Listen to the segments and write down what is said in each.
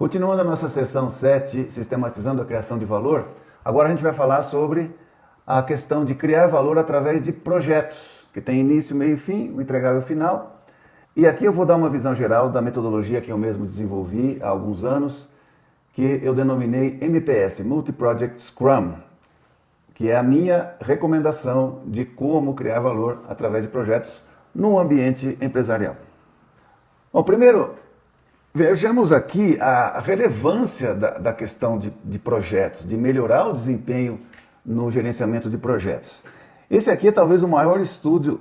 Continuando a nossa sessão 7, sistematizando a criação de valor, agora a gente vai falar sobre a questão de criar valor através de projetos, que tem início, meio e fim, o entregável final. E aqui eu vou dar uma visão geral da metodologia que eu mesmo desenvolvi há alguns anos, que eu denominei MPS, Multi-Project Scrum, que é a minha recomendação de como criar valor através de projetos no ambiente empresarial. Bom, primeiro, vejamos aqui a relevância da questão de projetos, de melhorar o desempenho no gerenciamento de projetos. Esse aqui é talvez o maior estudo...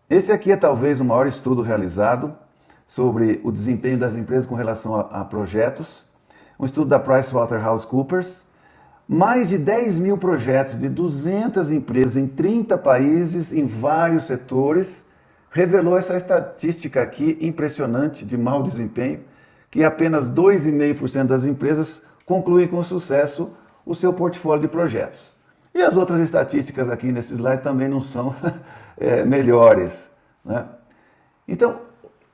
Esse aqui é talvez o maior estudo realizado sobre o desempenho das empresas com relação a projetos. Um estudo da PricewaterhouseCoopers. Mais de 10 mil projetos de 200 empresas em 30 países, em vários setores, revelou essa estatística aqui impressionante de mau desempenho, que apenas 2,5% das empresas concluem com sucesso o seu portfólio de projetos. E as outras estatísticas aqui nesse slide também não são melhores, né? Então,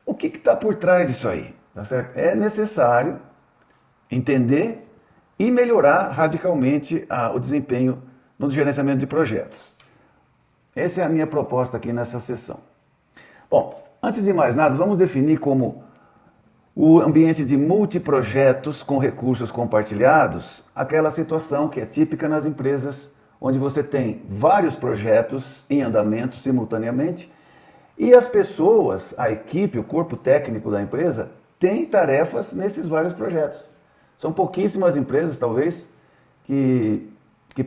o que está por trás disso aí? Tá certo? É necessário entender e melhorar radicalmente o desempenho no gerenciamento de projetos. Essa é a minha proposta aqui nessa sessão. Bom, antes de mais nada, vamos definir como o ambiente de multiprojetos com recursos compartilhados, aquela situação que é típica nas empresas, onde você tem vários projetos em andamento simultaneamente e as pessoas, a equipe, o corpo técnico da empresa, tem tarefas nesses vários projetos. São pouquíssimas empresas, talvez, que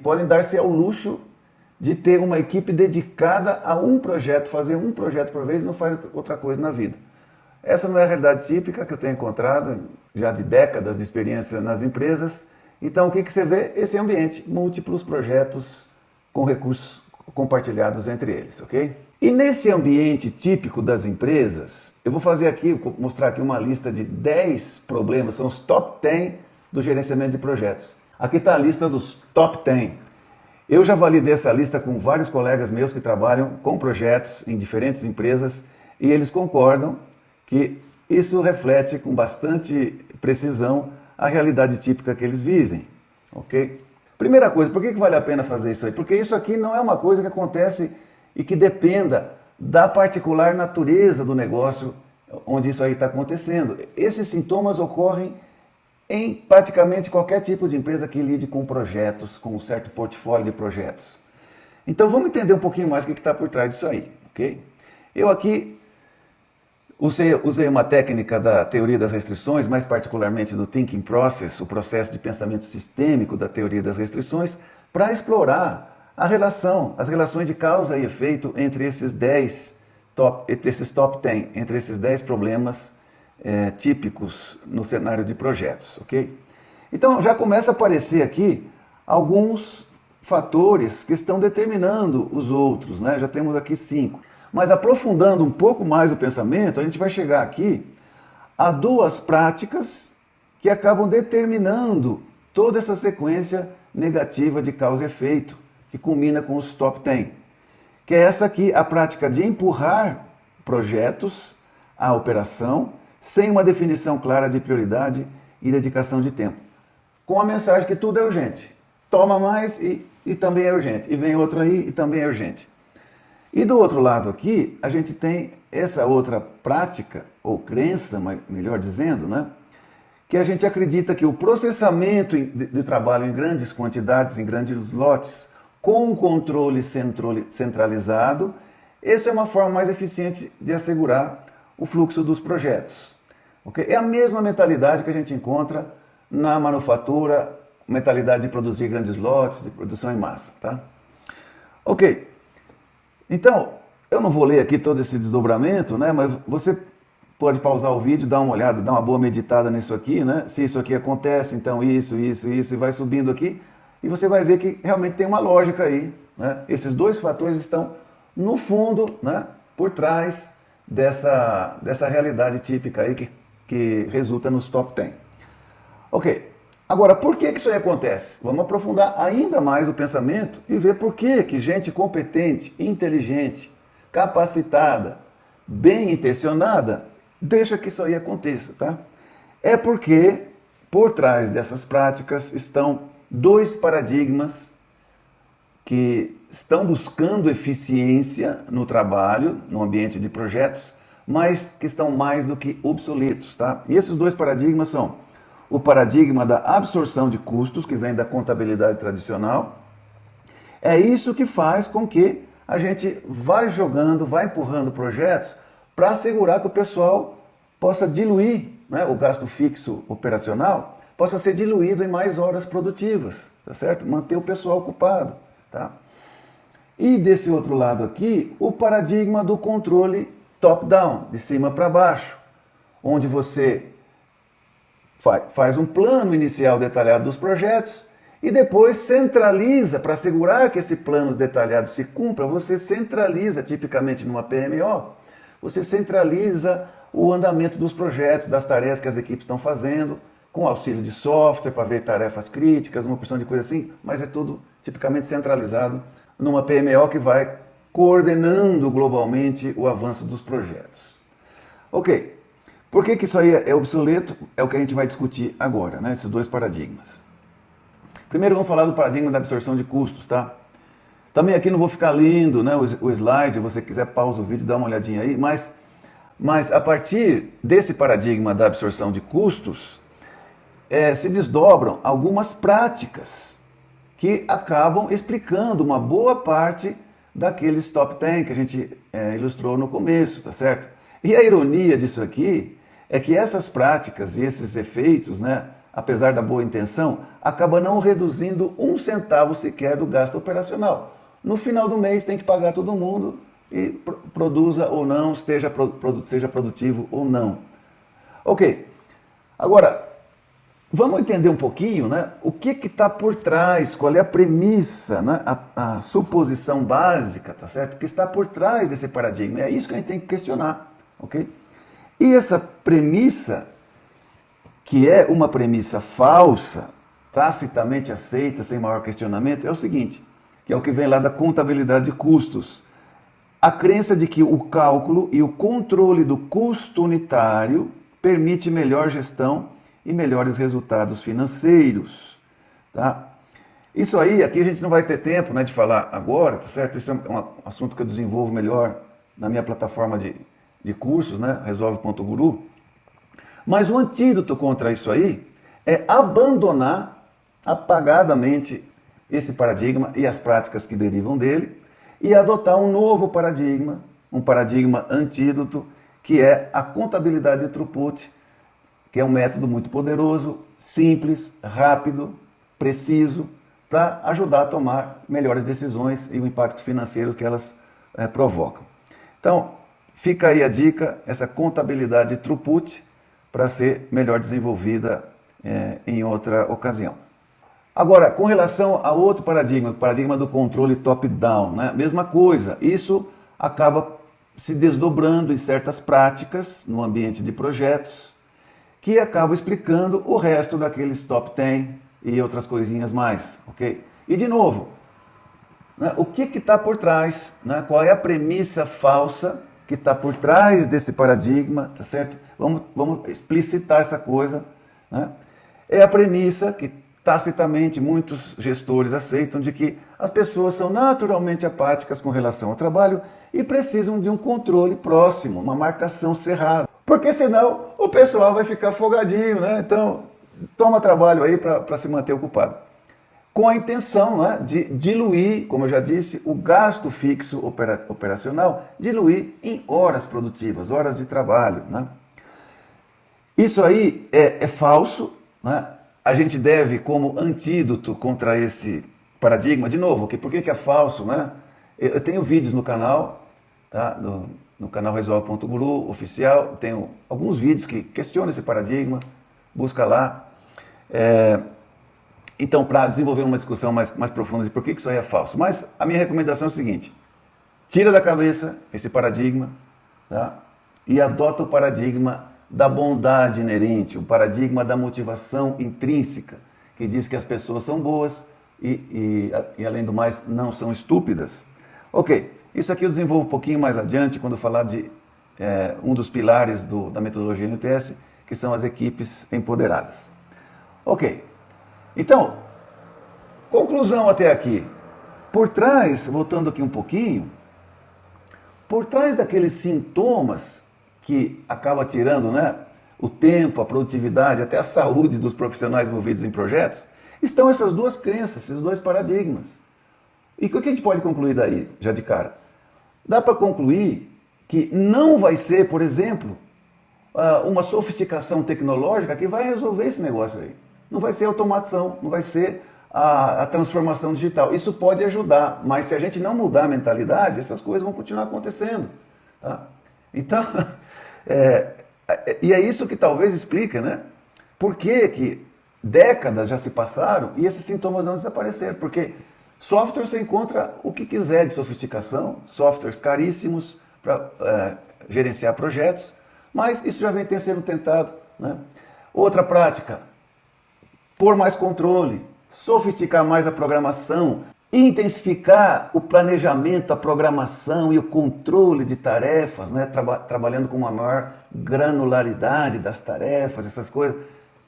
podem dar-se ao luxo de ter uma equipe dedicada a um projeto, fazer um projeto por vez e não faz outra coisa na vida. Essa não é a realidade típica que eu tenho encontrado já de décadas de experiência nas empresas. Então, o que você vê? Esse ambiente, múltiplos projetos com recursos compartilhados entre eles, ok? E nesse ambiente típico das empresas, eu vou fazer aqui, vou mostrar aqui uma lista de 10 problemas, são os top 10 do gerenciamento de projetos. Aqui está a lista dos top 10. Eu já validei essa lista com vários colegas meus que trabalham com projetos em diferentes empresas e eles concordam que isso reflete com bastante precisão a realidade típica que eles vivem, ok? Primeira coisa, por que vale a pena fazer isso aí? Porque isso aqui não é uma coisa que acontece e que dependa da particular natureza do negócio onde isso aí está acontecendo. Esses sintomas ocorrem em praticamente qualquer tipo de empresa que lide com projetos, com um certo portfólio de projetos. Então vamos entender um pouquinho mais o que está por trás disso aí, ok? Eu aqui usei uma técnica da teoria das restrições, mais particularmente do Thinking Process, o processo de pensamento sistêmico da teoria das restrições, para explorar as relações de causa e efeito entre esses top 10, entre esses 10 problemas típicos no cenário de projetos, ok? Então já começa a aparecer aqui alguns fatores que estão determinando os outros, né? Já temos aqui 5. Mas aprofundando um pouco mais o pensamento, a gente vai chegar aqui a 2 práticas que acabam determinando toda essa sequência negativa de causa e efeito, que culmina com os top 10. Que é essa aqui, a prática de empurrar projetos à operação sem uma definição clara de prioridade e dedicação de tempo. Com a mensagem que tudo é urgente. Toma mais e também é urgente. E vem outro aí e também é urgente. E do outro lado aqui, a gente tem essa outra prática, ou crença, melhor dizendo, né? Que a gente acredita que o processamento de trabalho em grandes quantidades, em grandes lotes, com controle centralizado, essa é uma forma mais eficiente de assegurar o fluxo dos projetos. Okay? É a mesma mentalidade que a gente encontra na manufatura, mentalidade de produzir grandes lotes, de produção em massa. Tá? Ok. Então, eu não vou ler aqui todo esse desdobramento, né, mas você pode pausar o vídeo, dar uma olhada, dar uma boa meditada nisso aqui, né? Se isso aqui acontece, então isso, e vai subindo aqui, e você vai ver que realmente tem uma lógica aí, né? Esses 2 fatores estão no fundo, né, por trás dessa realidade típica aí que resulta nos top 10. Ok. Agora, por que isso aí acontece? Vamos aprofundar ainda mais o pensamento e ver por que gente competente, inteligente, capacitada, bem intencionada, deixa que isso aí aconteça, tá? É porque por trás dessas práticas estão dois paradigmas que estão buscando eficiência no trabalho, no ambiente de projetos, mas que estão mais do que obsoletos, tá? E esses dois paradigmas são o paradigma da absorção de custos, que vem da contabilidade tradicional. É isso que faz com que a gente vai jogando, vai empurrando projetos para assegurar que o pessoal possa diluir, né, o gasto fixo operacional, possa ser diluído em mais horas produtivas, tá certo? Manter o pessoal ocupado, tá? E desse outro lado aqui, o paradigma do controle top-down, de cima para baixo, onde você faz um plano inicial detalhado dos projetos e depois centraliza, para assegurar que esse plano detalhado se cumpra, você centraliza, tipicamente numa PMO, você centraliza o andamento dos projetos, das tarefas que as equipes estão fazendo, com auxílio de software para ver tarefas críticas, uma porção de coisa assim, mas é tudo tipicamente centralizado numa PMO que vai coordenando globalmente o avanço dos projetos. Ok, por que isso aí é obsoleto? É o que a gente vai discutir agora, né? Esses dois paradigmas. Primeiro vamos falar do paradigma da absorção de custos, tá? Também aqui não vou ficar lendo, né, o slide, se você quiser pausa o vídeo e dá uma olhadinha aí, mas a partir desse paradigma da absorção de custos, se desdobram algumas práticas que acabam explicando uma boa parte daqueles top 10 que a gente ilustrou no começo, tá certo? E a ironia disso aqui é que essas práticas e esses efeitos, né, apesar da boa intenção, acabam não reduzindo um centavo sequer do gasto operacional. No final do mês tem que pagar todo mundo e produza ou não, seja produtivo ou não. Ok, agora vamos entender um pouquinho, né, o que está por trás, qual é a premissa, né, a suposição básica, tá certo, que está por trás desse paradigma. É isso que a gente tem que questionar, ok? E essa premissa, que é uma premissa falsa, tacitamente aceita, sem maior questionamento, é o seguinte, que é o que vem lá da contabilidade de custos. A crença de que o cálculo e o controle do custo unitário permite melhor gestão e melhores resultados financeiros, tá? Isso aí, aqui a gente não vai ter tempo, né, de falar agora, tá certo? Isso é um assunto que eu desenvolvo melhor na minha plataforma de cursos, né, resolve.guru. Mas o antídoto contra isso aí é abandonar apagadamente esse paradigma e as práticas que derivam dele e adotar um novo paradigma, um paradigma antídoto, que é a contabilidade de throughput, que é um método muito poderoso, simples, rápido, preciso, para ajudar a tomar melhores decisões e o impacto financeiro que elas provocam. Então, fica aí a dica, essa contabilidade de throughput, para ser melhor desenvolvida em outra ocasião. Agora, com relação a outro paradigma, o paradigma do controle top-down, né? Mesma coisa, isso acaba se desdobrando em certas práticas no ambiente de projetos, que acabam explicando o resto daqueles top 10 e outras coisinhas mais, ok? E de novo, né, o que está por trás, né? Qual é a premissa falsa que está por trás desse paradigma, tá certo? Vamos explicitar essa coisa, né? É a premissa que tacitamente muitos gestores aceitam de que as pessoas são naturalmente apáticas com relação ao trabalho e precisam de um controle próximo, uma marcação cerrada. Porque senão o pessoal vai ficar folgadinho, né? Então toma trabalho aí para se manter ocupado. Com a intenção, né, de diluir, como eu já disse, o gasto fixo operacional, diluir em horas produtivas, horas de trabalho, né? Isso aí é falso, né? A gente deve, como antídoto contra esse paradigma, de novo, por que é falso, né? Eu tenho vídeos no canal, tá? No canal resolve.guru oficial, tenho alguns vídeos que questionam esse paradigma, busca lá. Então, para desenvolver uma discussão mais profunda de por que isso aí é falso. Mas a minha recomendação é o seguinte, tira da cabeça esse paradigma, tá? E adota o paradigma da bondade inerente, o paradigma da motivação intrínseca, que diz que as pessoas são boas e além do mais, não são estúpidas. Ok, isso aqui eu desenvolvo um pouquinho mais adiante, quando eu falar de um dos pilares da metodologia MPS, que são as equipes empoderadas. Ok, então, conclusão até aqui. Por trás, voltando aqui um pouquinho, por trás daqueles sintomas que acaba tirando, né, o tempo, a produtividade, até a saúde dos profissionais envolvidos em projetos, estão essas duas crenças, esses dois paradigmas. E o que a gente pode concluir daí, já de cara? Dá para concluir que não vai ser, por exemplo, uma sofisticação tecnológica que vai resolver esse negócio aí. Não vai ser automação, não vai ser a transformação digital. Isso pode ajudar, mas se a gente não mudar a mentalidade, essas coisas vão continuar acontecendo. Tá? Então, e é isso que talvez explica, né? Por que décadas já se passaram e esses sintomas não desapareceram? Porque software você encontra o que quiser de sofisticação, softwares caríssimos para gerenciar projetos, mas isso já vem sendo tentado. Né? Outra prática, pôr mais controle, sofisticar mais a programação, intensificar o planejamento, a programação e o controle de tarefas, né? Trabalhando com uma maior granularidade das tarefas, essas coisas.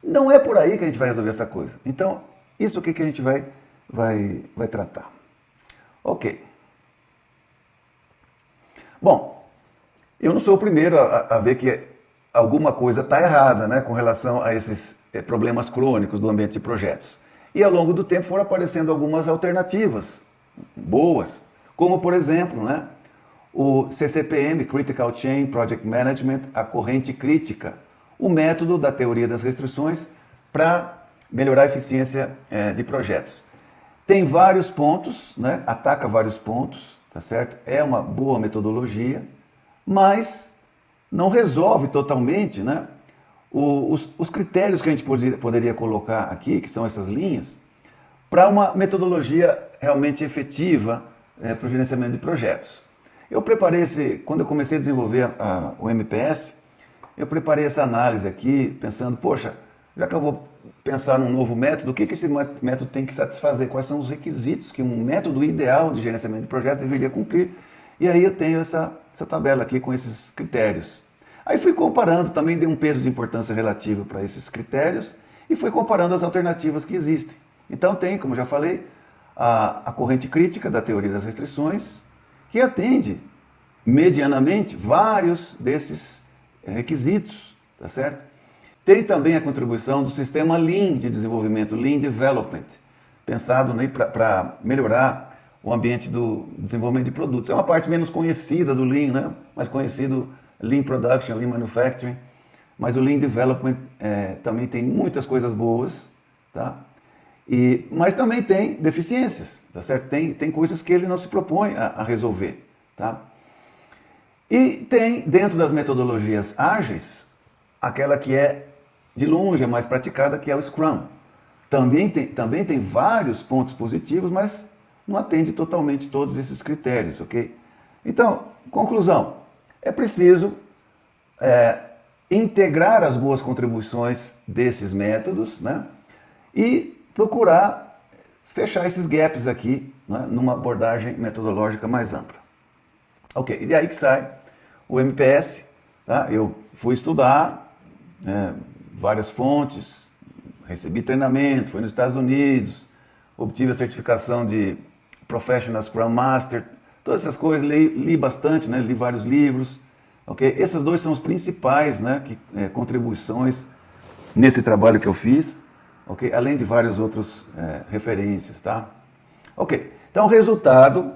Não é por aí que a gente vai resolver essa coisa. Então, isso aqui que a gente vai tratar. Ok. Bom, eu não sou o primeiro a ver que alguma coisa está errada, né, com relação a esses problemas crônicos do ambiente de projetos. E ao longo do tempo foram aparecendo algumas alternativas boas, como por exemplo, né, o CCPM, Critical Chain Project Management, a corrente crítica, o método da teoria das restrições para melhorar a eficiência de projetos. Tem vários pontos, né, ataca vários pontos, tá certo? É uma boa metodologia, mas não resolve totalmente, né, os critérios que a gente poderia colocar aqui, que são essas linhas, para uma metodologia realmente efetiva para o gerenciamento de projetos. Eu preparei quando eu comecei a desenvolver o MPS, eu preparei essa análise aqui, pensando, poxa, já que eu vou pensar num novo método, o que esse método tem que satisfazer? Quais são os requisitos que um método ideal de gerenciamento de projetos deveria cumprir? E aí eu tenho essa tabela aqui com esses critérios. Aí fui comparando, também dei um peso de importância relativa para esses critérios e fui comparando as alternativas que existem. Então tem, como já falei, a corrente crítica da teoria das restrições, que atende medianamente vários desses requisitos, tá certo? Tem também a contribuição do sistema Lean de desenvolvimento, Lean Development, pensado para melhorar o ambiente do desenvolvimento de produtos. É uma parte menos conhecida do Lean, né? Mais conhecido Lean Production, Lean Manufacturing, mas o Lean Development também tem muitas coisas boas, tá? Mas também tem deficiências, tá certo? Tem coisas que ele não se propõe a resolver, tá? E tem, dentro das metodologias ágeis, aquela que é de longe a mais praticada, que é o Scrum. Também tem vários pontos positivos, mas não atende totalmente todos esses critérios, ok? Então, conclusão, é preciso integrar as boas contribuições desses métodos, né? E procurar fechar esses gaps aqui, né, numa abordagem metodológica mais ampla. Ok, e daí que sai o MPS, tá? Eu fui estudar várias fontes, recebi treinamento, fui nos Estados Unidos, obtive a certificação de Professional Scrum Master, todas essas coisas, li bastante, né? Li vários livros. Okay? Esses dois são os principais, né, contribuições nesse trabalho que eu fiz, okay? Além de várias outras referências. Tá? Ok, então o resultado,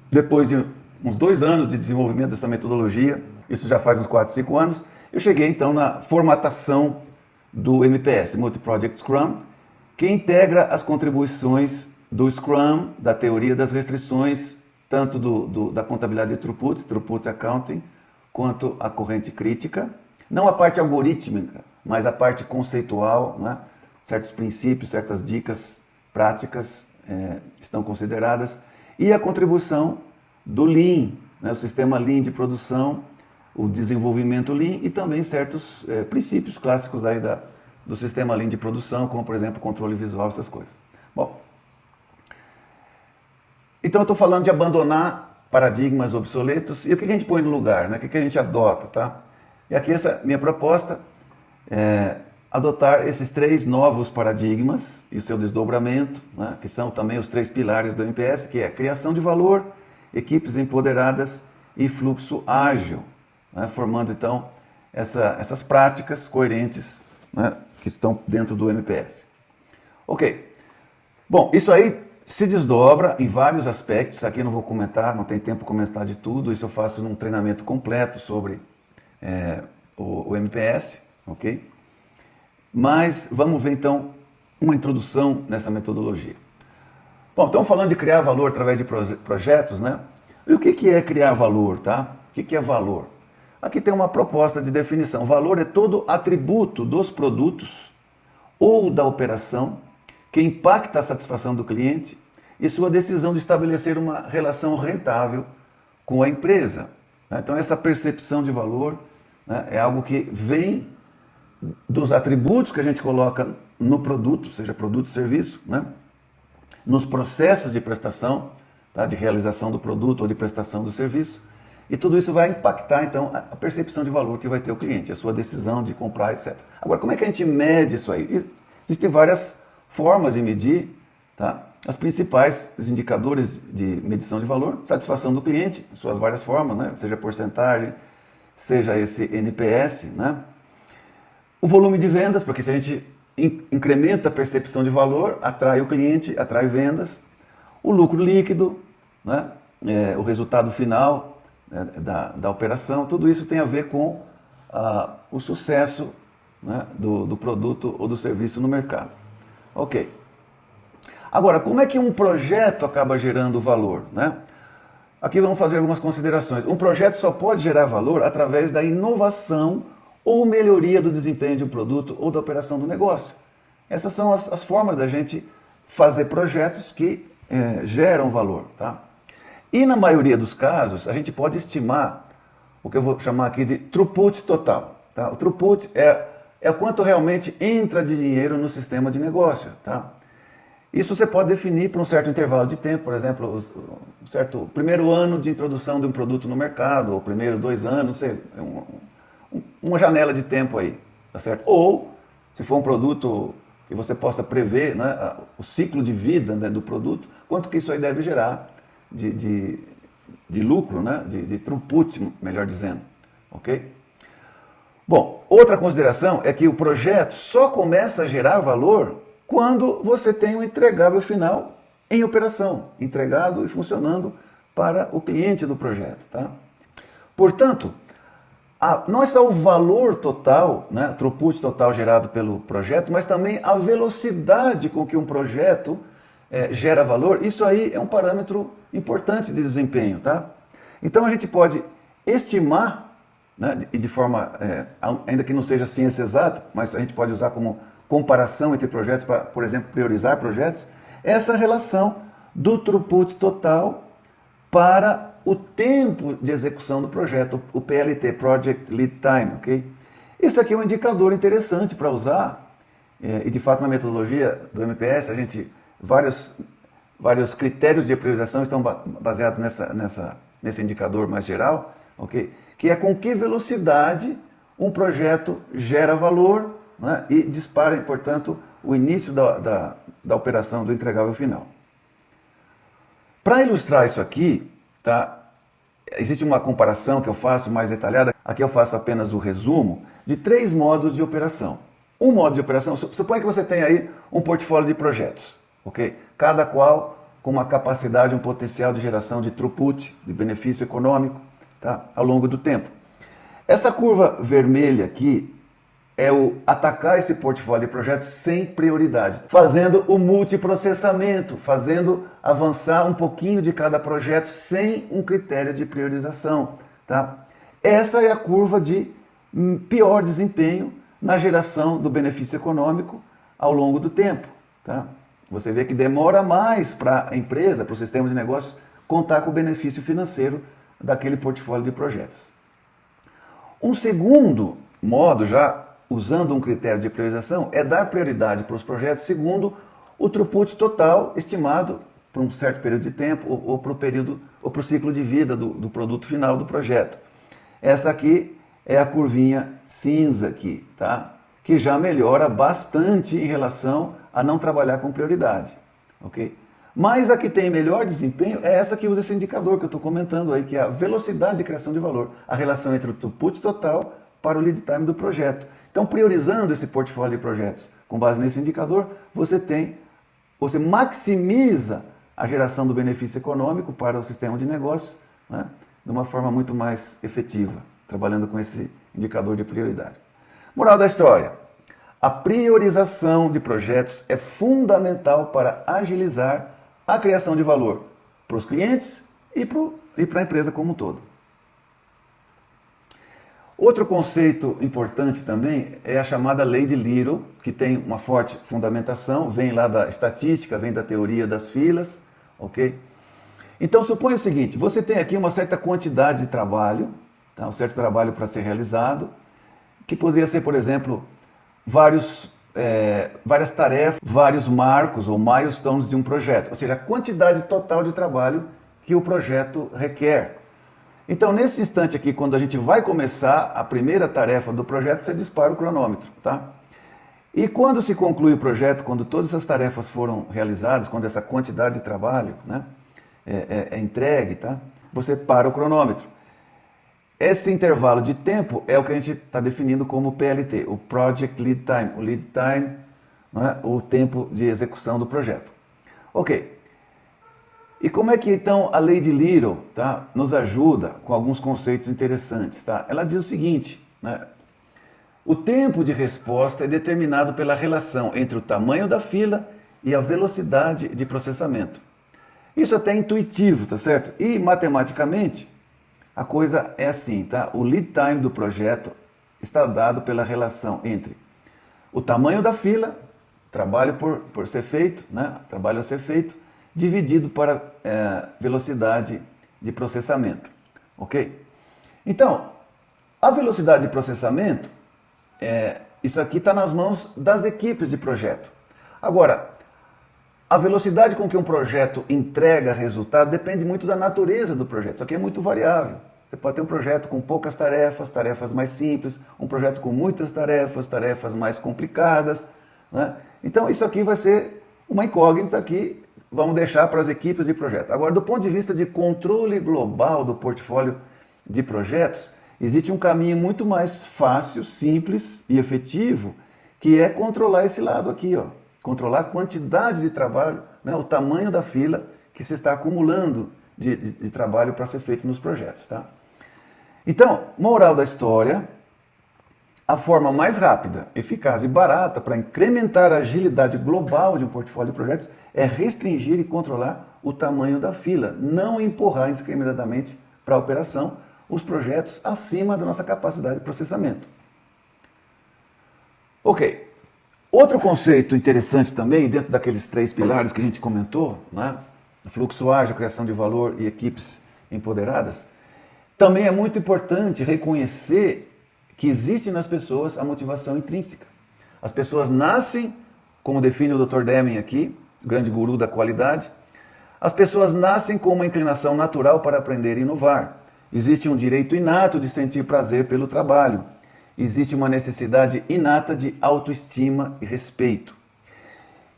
depois de uns 2 anos de desenvolvimento dessa metodologia, isso já faz uns 4, 5 anos, eu cheguei então na formatação do MPS, Multi-Project Scrum, que integra as contribuições do Scrum, da teoria das restrições, tanto da contabilidade de Throughput Accounting, quanto a corrente crítica. Não a parte algorítmica, mas a parte conceitual, né? Certos princípios, certas dicas práticas estão consideradas. E a contribuição do Lean, né? O sistema Lean de produção, o desenvolvimento Lean e também certos princípios clássicos aí do sistema Lean de produção, como por exemplo controle visual, essas coisas. Bom, então eu estou falando de abandonar paradigmas obsoletos e o que a gente põe no lugar, né? O que a gente adota, tá? E aqui essa minha proposta é adotar esses 3 novos paradigmas e seu desdobramento, né? Que são também os 3 pilares do NPS, que é criação de valor, equipes empoderadas e fluxo ágil, né? Formando então essas práticas coerentes, né? Que estão dentro do NPS. Ok. Bom, isso aí se desdobra em vários aspectos. Aqui eu não vou comentar, não tem tempo para comentar de tudo. Isso eu faço num treinamento completo sobre o NPS, ok? Mas vamos ver então uma introdução nessa metodologia. Bom, estamos falando de criar valor através de projetos, né? E o que é criar valor, tá? O que é valor? Aqui tem uma proposta de definição. Valor é todo atributo dos produtos ou da operação que impacta a satisfação do cliente e sua decisão de estabelecer uma relação rentável com a empresa. Então, essa percepção de valor, né, é algo que vem dos atributos que a gente coloca no produto, seja produto ou serviço, né, nos processos de prestação, tá, de realização do produto ou de prestação do serviço, e tudo isso vai impactar, então, a percepção de valor que vai ter o cliente, a sua decisão de comprar, etc. Agora, como é que a gente mede isso aí? Existem várias formas de medir, tá? As principais, os indicadores de medição de valor, satisfação do cliente, suas várias formas, né? Seja porcentagem, seja esse NPS, né? O volume de vendas, porque se a gente incrementa a percepção de valor, atrai o cliente, atrai vendas. O lucro líquido, né? O resultado final, né, da operação, tudo isso tem a ver com o sucesso, né, do produto ou do serviço no mercado. Ok. Agora, como é que um projeto acaba gerando valor, né? Aqui vamos fazer algumas considerações. Um projeto só pode gerar valor através da inovação ou melhoria do desempenho de um produto ou da operação do negócio. Essas são as formas da gente fazer projetos que geram valor, tá? E na maioria dos casos, a gente pode estimar o que eu vou chamar aqui de throughput total, tá? O throughput é quanto realmente entra de dinheiro no sistema de negócio, tá? Isso você pode definir por um certo intervalo de tempo, por exemplo, um certo primeiro ano de introdução de um produto no mercado, ou primeiros 2 anos, sei, uma janela de tempo aí, tá certo? Ou, se for um produto que você possa prever, né, o ciclo de vida, né, do produto, quanto que isso aí deve gerar de lucro, né, de throughput, melhor dizendo, ok? Bom, outra consideração é que o projeto só começa a gerar valor quando você tem um entregável final em operação, entregado e funcionando para o cliente do projeto, tá? Portanto, não é só o valor total, né, throughput total gerado pelo projeto, mas também a velocidade com que um projeto gera valor. Isso aí é um parâmetro importante de desempenho, tá? Então a gente pode estimar, né, de forma, ainda que não seja ciência exata, mas a gente pode usar como comparação entre projetos para, por exemplo, priorizar projetos, essa relação do throughput total para o tempo de execução do projeto, o PLT, Project Lead Time, ok? Isso aqui é um indicador interessante para usar, e de fato na metodologia do MPS, a gente, vários critérios de priorização estão baseados nesse indicador mais geral, ok? Que é com que velocidade um projeto gera valor, né, e dispara, portanto, o início da operação do entregável final. Para ilustrar isso aqui, tá, existe uma comparação que eu faço mais detalhada, aqui eu faço apenas o resumo, de 3 modos de operação. Um modo de operação, suponha que você tem aí um portfólio de projetos, ok? Cada qual com uma capacidade, um potencial de geração de throughput, de benefício econômico, tá, ao longo do tempo. Essa curva vermelha aqui é o atacar esse portfólio de projetos sem prioridade, fazendo o multiprocessamento, fazendo avançar um pouquinho de cada projeto sem um critério de priorização, tá? Essa é a curva de pior desempenho na geração do benefício econômico ao longo do tempo, tá? Você vê que demora mais para a empresa, para o sistema de negócios, contar com o benefício financeiro daquele portfólio de projetos. Um segundo modo, já usando um critério de priorização, é dar prioridade para os projetos segundo o throughput total estimado por um certo período de tempo ou para o período ou para o ciclo de vida do produto final do projeto. Essa aqui é a curvinha cinza aqui, tá? Que já melhora bastante em relação a não trabalhar com prioridade, ok? Mas a que tem melhor desempenho é essa que usa esse indicador que eu estou comentando aí, que é a velocidade de criação de valor, a relação entre o throughput total para o lead time do projeto. Então, priorizando esse portfólio de projetos com base nesse indicador, você maximiza a geração do benefício econômico para o sistema de negócios, né, de uma forma muito mais efetiva, trabalhando com esse indicador de prioridade. Moral da história: a priorização de projetos é fundamental para agilizar a criação de valor para os clientes e para a empresa como um todo. Outro conceito importante também é a chamada lei de Little, que tem uma forte fundamentação, vem lá da estatística, vem da teoria das filas, ok? Então, suponha o seguinte: você tem aqui uma certa quantidade de trabalho, tá? Um certo trabalho para ser realizado, que poderia ser, por exemplo, várias tarefas, vários marcos ou milestones de um projeto, ou seja, a quantidade total de trabalho que o projeto requer. Então, nesse instante aqui, quando a gente vai começar a primeira tarefa do projeto, você dispara o cronômetro, tá? E quando se conclui o projeto, quando todas essas tarefas foram realizadas, quando essa quantidade de trabalho, né, é entregue, tá? Você para o cronômetro. Esse intervalo de tempo é o que a gente está definindo como PLT, o Project Lead Time, o lead time, né, o tempo de execução do projeto. Ok. E como é que então a lei de Little, tá, nos ajuda com alguns conceitos interessantes? Tá? Ela diz o seguinte, né, o tempo de resposta é determinado pela relação entre o tamanho da fila e a velocidade de processamento. Isso até é intuitivo, tá certo? E matematicamente a coisa é assim, tá? O lead time do projeto está dado pela relação entre o tamanho da fila, trabalho por ser feito, né? Trabalho a ser feito, dividido para velocidade de processamento, ok? Então, a velocidade de processamento, isso aqui está nas mãos das equipes de projeto. Agora, a velocidade com que um projeto entrega resultado depende muito da natureza do projeto. Isso aqui é muito variável. Você pode ter um projeto com poucas tarefas, tarefas mais simples, um projeto com muitas tarefas, tarefas mais complicadas, né? Então, isso aqui vai ser uma incógnita que vamos deixar para as equipes de projeto. Agora, do ponto de vista de controle global do portfólio de projetos, existe um caminho muito mais fácil, simples e efetivo, que é controlar esse lado aqui, ó. Controlar a quantidade de trabalho, né, o tamanho da fila que se está acumulando de trabalho para ser feito nos projetos. Tá? Então, moral da história: a forma mais rápida, eficaz e barata para incrementar a agilidade global de um portfólio de projetos é restringir e controlar o tamanho da fila, não empurrar indiscriminadamente para a operação os projetos acima da nossa capacidade de processamento. Ok. Outro conceito interessante também, dentro daqueles 3 pilares que a gente comentou, né? Fluxo ágil, criação de valor e equipes empoderadas, também é muito importante reconhecer que existe nas pessoas a motivação intrínseca. As pessoas nascem, como define o Dr. Deming aqui, o grande guru da qualidade, as pessoas nascem com uma inclinação natural para aprender e inovar. Existe um direito inato de sentir prazer pelo trabalho. Existe uma necessidade inata de autoestima e respeito.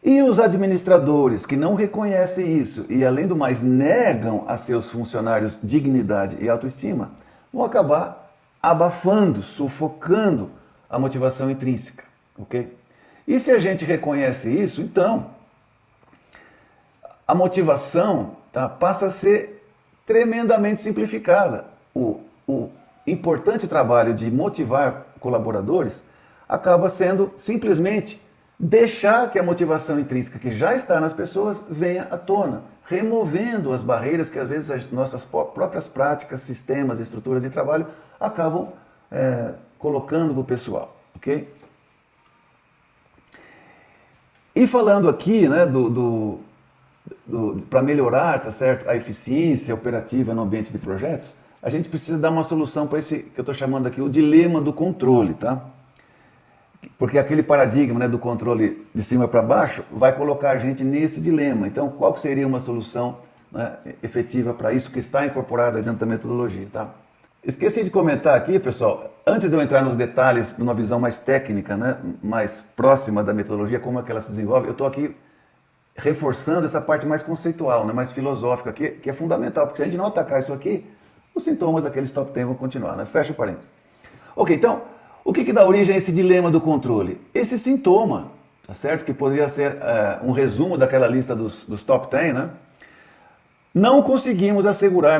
E os administradores que não reconhecem isso e, além do mais, negam a seus funcionários dignidade e autoestima, vão acabar abafando, sufocando a motivação intrínseca, ok? E se a gente reconhece isso, então a motivação, tá, passa a ser tremendamente simplificada. O importante trabalho de motivar colaboradores acaba sendo simplesmente deixar que a motivação intrínseca que já está nas pessoas venha à tona, removendo as barreiras que às vezes as nossas próprias práticas, sistemas, estruturas de trabalho acabam colocando para o pessoal, ok? E falando aqui, né, para melhorar, tá certo, a eficiência operativa no ambiente de projetos, a gente precisa dar uma solução para esse que eu estou chamando aqui o dilema do controle, tá? Porque aquele paradigma, né, do controle de cima para baixo vai colocar a gente nesse dilema. Então, qual que seria uma solução, né, efetiva para isso que está incorporada dentro da metodologia, tá? Esqueci de comentar aqui, pessoal, antes de eu entrar nos detalhes, numa visão mais técnica, né, mais próxima da metodologia, como é que ela se desenvolve, eu estou aqui reforçando essa parte mais conceitual, né, mais filosófica, que é fundamental, porque se a gente não atacar isso aqui, os sintomas daqueles top 10 vão continuar, né? Fecha o parênteses. Ok, então, o que dá origem a esse dilema do controle? Esse sintoma, tá certo? Que poderia ser um resumo daquela lista dos top 10, né? Não conseguimos assegurar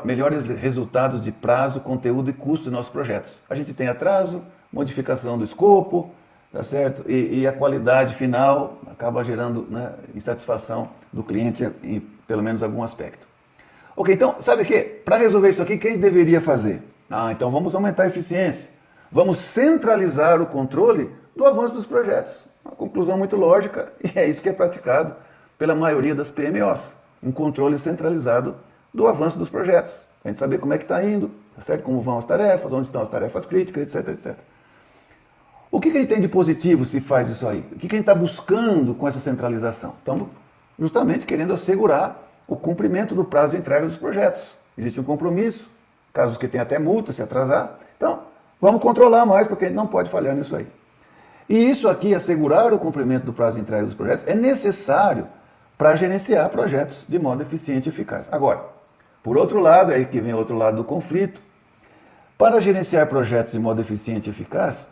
melhores resultados de prazo, conteúdo e custo dos nossos projetos. A gente tem atraso, modificação do escopo, tá certo? E a qualidade final acaba gerando, né, insatisfação do cliente em pelo menos algum aspecto. Ok, então, sabe o que? Para resolver isso aqui, o que a gente deveria fazer? Então vamos aumentar a eficiência. Vamos centralizar o controle do avanço dos projetos. Uma conclusão muito lógica, e é isso que é praticado pela maioria das PMOs. Um controle centralizado do avanço dos projetos. Para a gente saber como é que está indo, tá certo? Como vão as tarefas, onde estão as tarefas críticas, etc, etc. O que a gente tem de positivo se faz isso aí? O que a gente está buscando com essa centralização? Estamos justamente querendo assegurar o cumprimento do prazo de entrega dos projetos. Existe um compromisso, casos que tem até multa se atrasar. Então, vamos controlar mais, porque a gente não pode falhar nisso aí. E isso aqui, assegurar o cumprimento do prazo de entrega dos projetos, é necessário para gerenciar projetos de modo eficiente e eficaz. Agora, por outro lado, aí que vem o outro lado do conflito, para gerenciar projetos de modo eficiente e eficaz,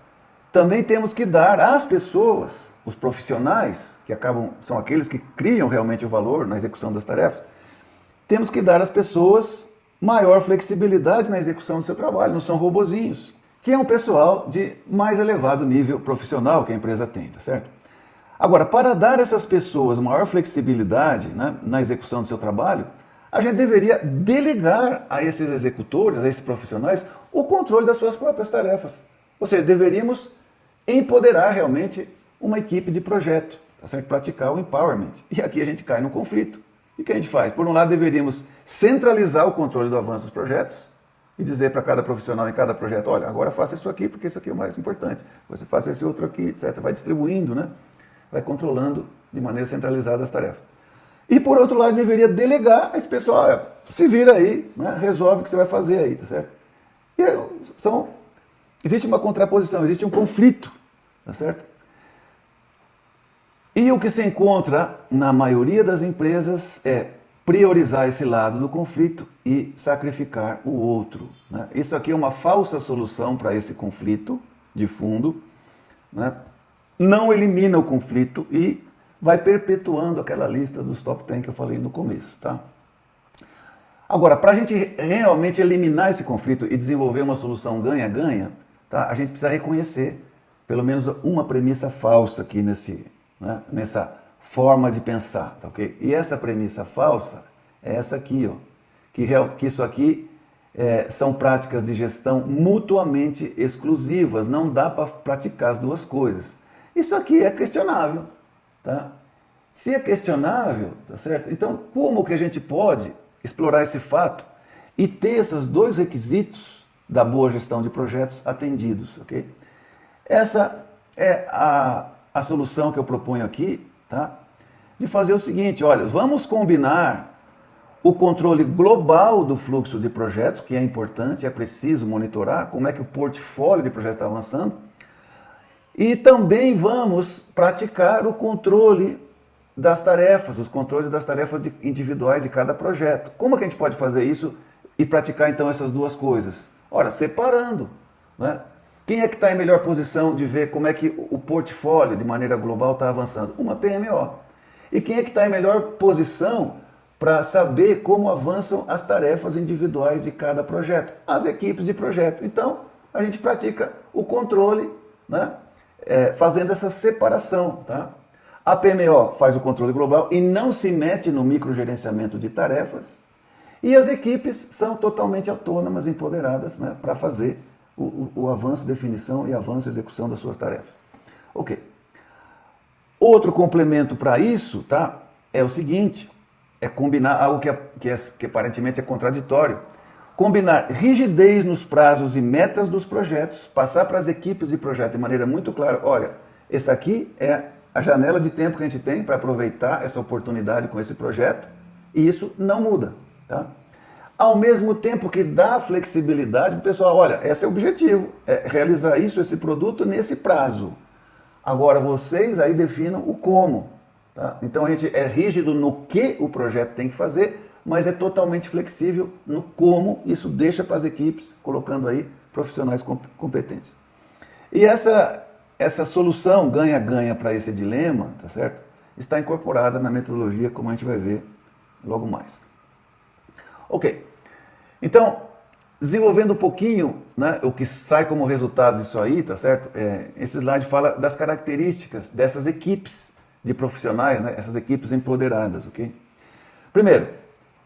também temos que dar às pessoas, os profissionais, que são aqueles que criam realmente o valor na execução das tarefas, temos que dar às pessoas maior flexibilidade na execução do seu trabalho, não são robozinhos, que é um pessoal de mais elevado nível profissional que a empresa tem, tá certo? Agora, para dar a essas pessoas maior flexibilidade, né, na execução do seu trabalho, a gente deveria delegar a esses executores, a esses profissionais, o controle das suas próprias tarefas. Ou seja, deveríamos empoderar realmente uma equipe de projeto, tá certo? Praticar o empowerment. E aqui a gente cai no conflito. E o que a gente faz? Por um lado, deveríamos centralizar o controle do avanço dos projetos e dizer para cada profissional em cada projeto, olha, agora faça isso aqui porque isso aqui é o mais importante. Você faça esse outro aqui, etc. Vai distribuindo, né? Vai controlando de maneira centralizada as tarefas. E por outro lado, deveria delegar a esse pessoal, olha, se vira aí, né? Resolve o que você vai fazer aí, tá certo? E existe uma contraposição, existe um conflito, tá certo? E o que se encontra na maioria das empresas é priorizar esse lado do conflito e sacrificar o outro, né? Isso aqui é uma falsa solução para esse conflito de fundo, né? Não elimina o conflito e vai perpetuando aquela lista dos top 10 que eu falei no começo, tá? Agora, para a gente realmente eliminar esse conflito e desenvolver uma solução ganha-ganha, tá? A gente precisa reconhecer pelo menos uma premissa falsa aqui nessa forma de pensar, tá ok? E essa premissa falsa é essa aqui, ó, que isso aqui são práticas de gestão mutuamente exclusivas, não dá para praticar as duas coisas. Isso aqui é questionável, tá? Se é questionável, tá certo? Então, como que a gente pode explorar esse fato e ter esses dois requisitos da boa gestão de projetos atendidos, ok? Essa é a solução que eu proponho aqui, tá? De fazer o seguinte, olha, vamos combinar o controle global do fluxo de projetos, que é importante, é preciso monitorar como é que o portfólio de projetos está avançando, e também vamos praticar o controle das tarefas, os controles das tarefas individuais de cada projeto. Como que a gente pode fazer isso e praticar então essas duas coisas? Ora, separando, né? Quem é que está em melhor posição de ver como é que o portfólio de maneira global está avançando? Uma PMO. E quem é que está em melhor posição para saber como avançam as tarefas individuais de cada projeto? As equipes de projeto. Então, a gente pratica o controle, né? Fazendo essa separação, tá? A PMO faz o controle global e não se mete no microgerenciamento de tarefas, e as equipes são totalmente autônomas, empoderadas, né, para fazer o avanço, definição e avanço, execução das suas tarefas. Ok. Outro complemento para isso, tá, é o seguinte, é combinar algo que aparentemente é contraditório. combinar rigidez nos prazos e metas dos projetos, passar para as equipes de projeto de maneira muito clara, olha, esse aqui é a janela de tempo que a gente tem para aproveitar essa oportunidade com esse projeto, e isso não muda. Tá? Ao mesmo tempo que dá flexibilidade para o pessoal, olha, esse é o objetivo, é realizar isso, esse produto nesse prazo. Agora vocês aí definam o como. Tá? Então a gente é rígido no que o projeto tem que fazer, mas é totalmente flexível no como, isso deixa para as equipes, colocando aí profissionais competentes. E essa solução ganha-ganha para esse dilema, tá certo? Está incorporada na metodologia, como a gente vai ver logo mais. Ok, então, desenvolvendo um pouquinho, né, o que sai como resultado disso aí, tá certo? Esse slide fala das características dessas equipes de profissionais, né, essas equipes empoderadas, ok? Primeiro,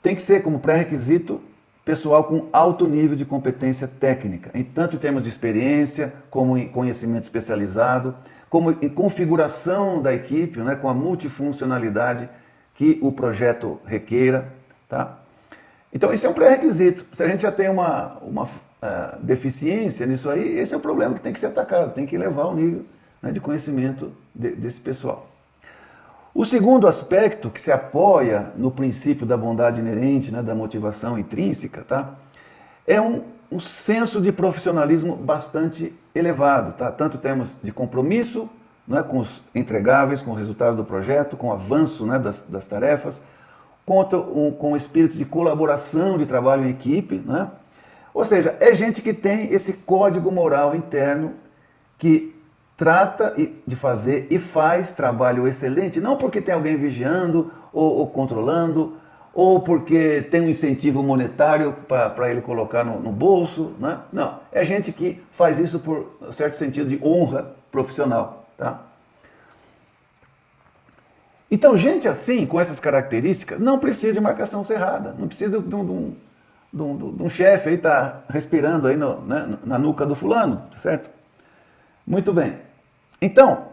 tem que ser como pré-requisito pessoal com alto nível de competência técnica, tanto em termos de experiência, como em conhecimento especializado, como em configuração da equipe, né, com a multifuncionalidade que o projeto requeira. Tá? Então, isso é um pré-requisito. Se a gente já tem uma deficiência nisso aí, esse é o problema que tem que ser atacado, tem que elevar o nível, né, de conhecimento desse pessoal. O segundo aspecto, que se apoia no princípio da bondade inerente, né, da motivação intrínseca, tá, é um senso de profissionalismo bastante elevado, tá? Tanto em termos de compromisso, né, com os entregáveis, com os resultados do projeto, com o avanço, né, das tarefas, quanto com o espírito de colaboração, de trabalho em equipe. Né? Ou seja, é gente que tem esse código moral interno que trata de fazer e faz trabalho excelente, não porque tem alguém vigiando ou controlando, ou porque tem um incentivo monetário para ele colocar no bolso. Né? Não, é gente que faz isso por um certo sentido de honra profissional. Tá? Então, gente assim, com essas características, não precisa de marcação cerrada, não precisa de um chefe aí estar respirando aí né, na nuca do fulano, certo? Muito bem. Então,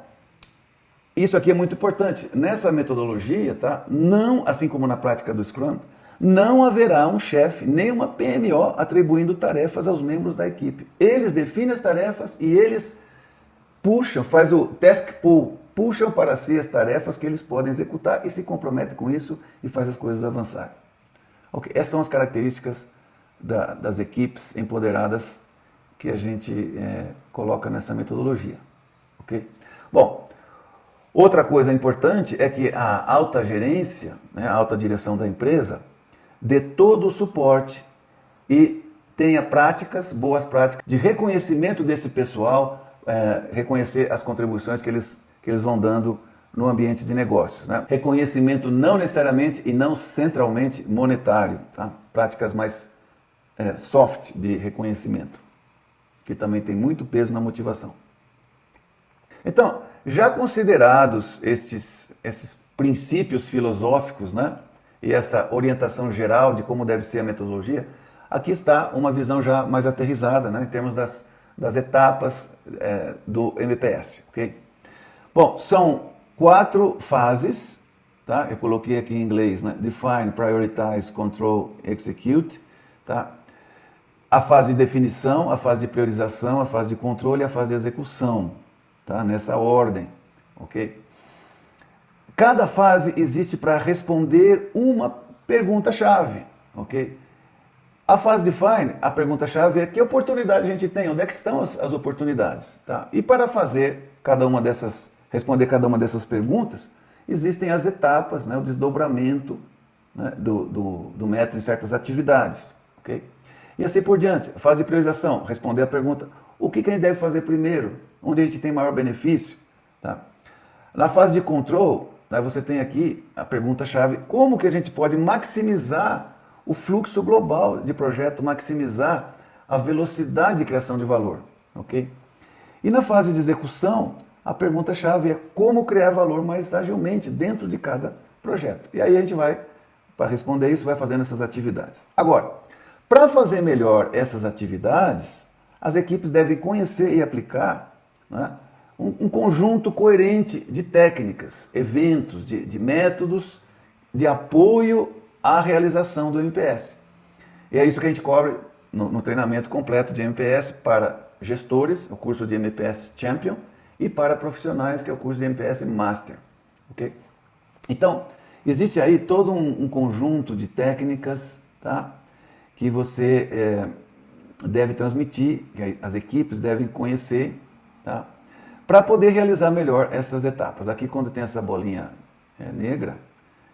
isso aqui é muito importante. Nessa metodologia, tá? Não, assim como na prática do Scrum, não haverá um chefe, nem uma PMO atribuindo tarefas aos membros da equipe. Eles definem as tarefas e eles puxam, faz o task pull, puxam para si as tarefas que eles podem executar e se comprometem com isso e faz as coisas avançarem. Okay. Essas são as características das equipes empoderadas que a gente coloca nessa metodologia. Okay? Bom, outra coisa importante é que a alta gerência, né, a alta direção da empresa, dê todo o suporte e tenha boas práticas de reconhecimento desse pessoal, reconhecer as contribuições que eles vão dando no ambiente de negócios. Né? Reconhecimento não necessariamente e não centralmente monetário. Tá? Práticas mais soft de reconhecimento, que também tem muito peso na motivação. Então, já considerados esses princípios filosóficos, né, e essa orientação geral de como deve ser a metodologia, aqui está uma visão já mais aterrissada, né, em termos das etapas do MPS. Okay? Bom, são 4 fases, tá? Eu coloquei aqui em inglês, né? Define, Prioritize, Control, Execute. Tá? A fase de definição, a fase de priorização, a fase de controle e a fase de execução. Tá? Nessa ordem, ok? Cada fase existe para responder uma pergunta-chave, ok? A fase Define, a pergunta-chave é que oportunidade a gente tem, onde é que estão as oportunidades, tá? E para responder cada uma dessas perguntas, existem as etapas, né, o desdobramento, né, do método em certas atividades, ok? E assim por diante. A fase de priorização, responder a pergunta, o que a gente deve fazer primeiro? Onde a gente tem maior benefício? Tá? Na fase de control, né, você tem aqui a pergunta-chave, como que a gente pode maximizar o fluxo global de projeto, maximizar a velocidade de criação de valor, ok? E na fase de execução, a pergunta-chave é como criar valor mais agilmente dentro de cada projeto. E aí a gente vai, para responder isso, vai fazendo essas atividades. Agora, para fazer melhor essas atividades, as equipes devem conhecer e aplicar, né, um conjunto coerente de técnicas, eventos, de métodos de apoio à realização do MPS. E é isso que a gente cobre no treinamento completo de MPS para gestores, o curso de MPS Champion, e para profissionais, que é o curso de MPS Master. Okay? Então, existe aí todo um conjunto de técnicas, tá, que você deve transmitir, que as equipes devem conhecer, tá, para poder realizar melhor essas etapas. Aqui, quando tem essa bolinha negra,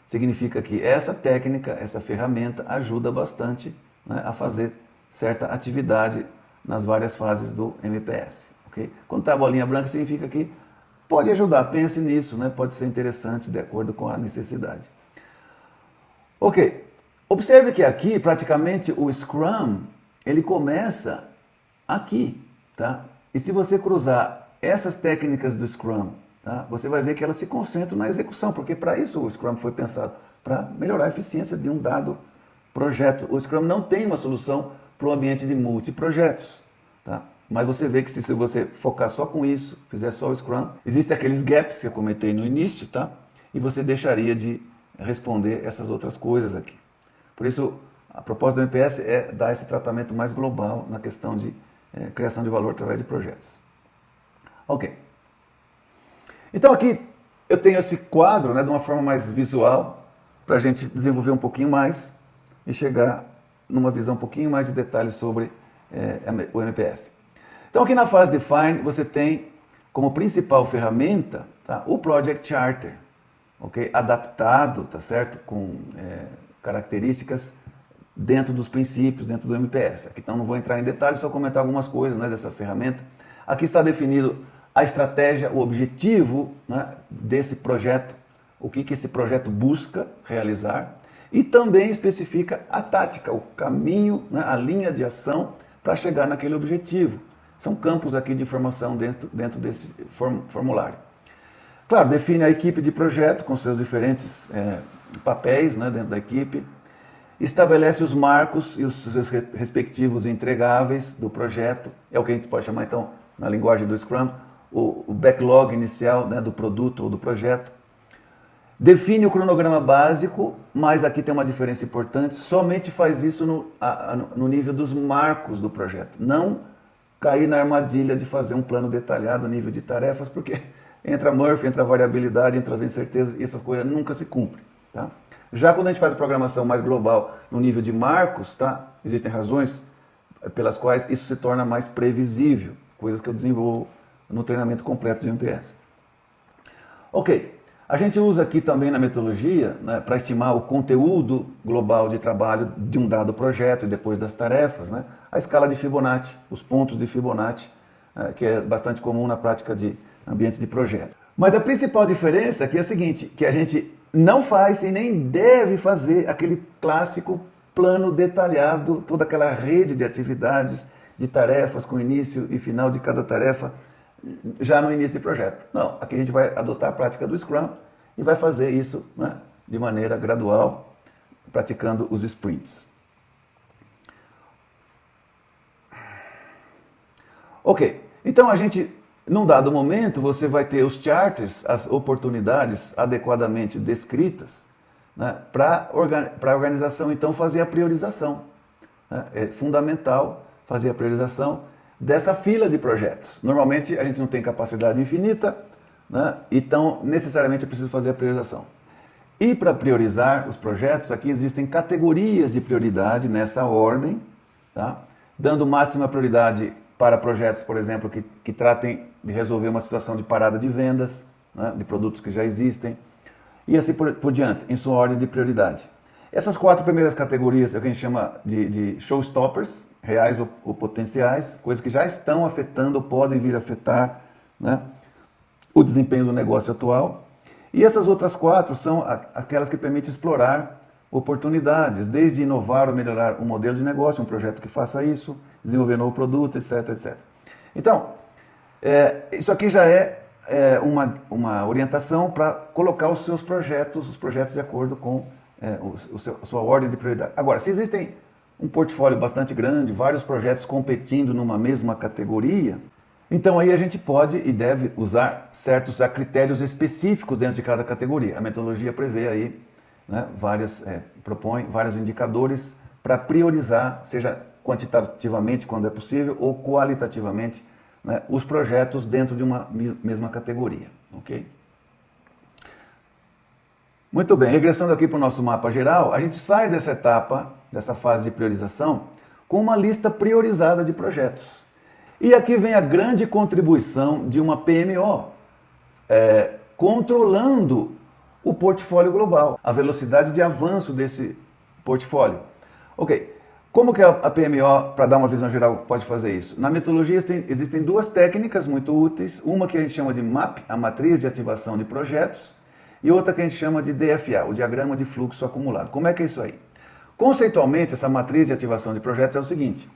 significa que essa técnica, essa ferramenta ajuda bastante, né, a fazer certa atividade nas várias fases do MPS. Okay? Quando está a bolinha branca, significa que pode ajudar, pense nisso, né? Pode ser interessante de acordo com a necessidade. Ok, observe que aqui praticamente o Scrum, ele começa aqui, tá? E se você cruzar essas técnicas do Scrum, tá? Você vai ver que elas se concentram na execução, porque para isso o Scrum foi pensado, para melhorar a eficiência de um dado projeto. O Scrum não tem uma solução para o ambiente de multiprojetos, tá? Mas você vê que se você focar só com isso, fizer só o Scrum, existem aqueles gaps que eu comentei no início, tá? E você deixaria de responder essas outras coisas aqui. Por isso, a proposta do MPS é dar esse tratamento mais global na questão de criação de valor através de projetos. Ok. Então aqui eu tenho esse quadro, né, de uma forma mais visual, para a gente desenvolver um pouquinho mais e chegar numa visão um pouquinho mais de detalhes sobre o MPS. Então aqui na fase Define você tem como principal ferramenta, tá, o Project Charter, okay? Adaptado, tá certo? Com características dentro dos princípios, dentro do MPS. Aqui então não vou entrar em detalhes, só comentar algumas coisas, né, dessa ferramenta. Aqui está definido a estratégia, o objetivo, né, desse projeto, o que esse projeto busca realizar, e também especifica a tática, o caminho, né, a linha de ação para chegar naquele objetivo. São campos aqui de informação dentro desse formulário. Claro, define a equipe de projeto com seus diferentes papéis, né, dentro da equipe. Estabelece os marcos e os seus respectivos entregáveis do projeto. É o que a gente pode chamar, então, na linguagem do Scrum, o backlog inicial, né, do produto ou do projeto. Define o cronograma básico, mas aqui tem uma diferença importante, somente faz isso no nível dos marcos do projeto. Não cair na armadilha de fazer um plano detalhado, nível de tarefas, porque entra Murphy, entra variabilidade, entra as incertezas, e essas coisas nunca se cumprem. Tá? Já quando a gente faz a programação mais global no nível de marcos, tá? Existem razões pelas quais isso se torna mais previsível, coisas que eu desenvolvo no treinamento completo de MPS. Ok, a gente usa aqui também na metodologia, né, para estimar o conteúdo global de trabalho de um dado projeto e depois das tarefas, né, a escala de Fibonacci, os pontos de Fibonacci, que é bastante comum na prática de ambiente de projeto. Mas a principal diferença aqui é a seguinte, que a gente não faz e nem deve fazer aquele clássico plano detalhado, toda aquela rede de atividades, de tarefas com início e final de cada tarefa, já no início do projeto. Não, aqui a gente vai adotar a prática do Scrum e vai fazer isso, né, de maneira gradual, praticando os sprints. Ok, então a gente, num dado momento, você vai ter os charters, as oportunidades adequadamente descritas, né, para a organização, então, fazer a priorização. Né? É fundamental fazer a priorização dessa fila de projetos. Normalmente a gente não tem capacidade infinita, né? Então necessariamente é preciso fazer a priorização. E para priorizar os projetos, aqui existem categorias de prioridade nessa ordem, tá? Dando máxima prioridade para projetos, por exemplo, que tratem de resolver uma situação de parada de vendas, né? De produtos que já existem, e assim por diante, em sua ordem de prioridade. Essas 4 primeiras categorias é o que a gente chama de showstoppers, reais ou potenciais, coisas que já estão afetando ou podem vir a afetar, né, o desempenho do negócio atual. E essas outras 4 são aquelas que permitem explorar oportunidades, desde inovar ou melhorar um modelo de negócio, um projeto que faça isso, desenvolver novo produto, etc, etc. Então, isso aqui já é uma orientação para colocar os seus projetos, de acordo com a sua ordem de prioridade. Agora, se existem um portfólio bastante grande, vários projetos competindo numa mesma categoria, então aí a gente pode e deve usar certos critérios específicos dentro de cada categoria. A metodologia prevê aí, né, propõe vários indicadores para priorizar, seja quantitativamente, quando é possível, ou qualitativamente, né, os projetos dentro de uma mesma categoria. Ok? Muito bem, regressando aqui para o nosso mapa geral, a gente sai dessa etapa, dessa fase de priorização, com uma lista priorizada de projetos. E aqui vem a grande contribuição de uma PMO, controlando o portfólio global, a velocidade de avanço desse portfólio. Ok, como que a PMO, para dar uma visão geral, pode fazer isso? Na metodologia existem duas técnicas muito úteis, uma que a gente chama de MAP, a matriz de ativação de projetos, e outra que a gente chama de DFA, o diagrama de fluxo acumulado. Como é que é isso aí? Conceitualmente, essa matriz de ativação de projetos é o seguinte: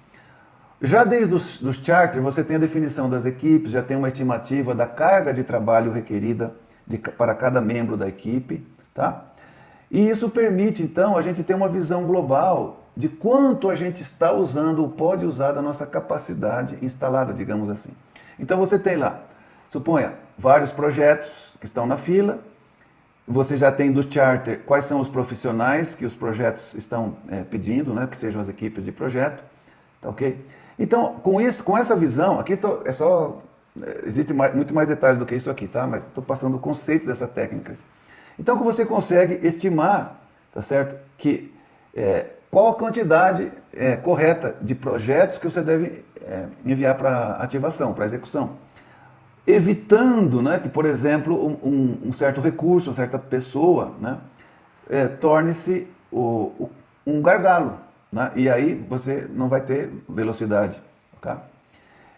já desde os charters você tem a definição das equipes, já tem uma estimativa da carga de trabalho requerida para cada membro da equipe, tá? E isso permite, então, a gente ter uma visão global de quanto a gente está usando ou pode usar da nossa capacidade instalada, digamos assim. Então você tem lá, suponha, vários projetos que estão na fila. Você já tem do charter quais são os profissionais que os projetos estão pedindo, né, que sejam as equipes de projeto, tá ok? Então, com essa visão, aqui existe muito mais detalhes do que isso aqui, tá? Mas estou passando o conceito dessa técnica. Então, que você consegue estimar, tá certo? Que qual a quantidade correta de projetos que você deve enviar para ativação, para execução. Evitando, né, que, por exemplo, um certo recurso, uma certa pessoa, né, torne-se um gargalo, né, e aí você não vai ter velocidade. Okay?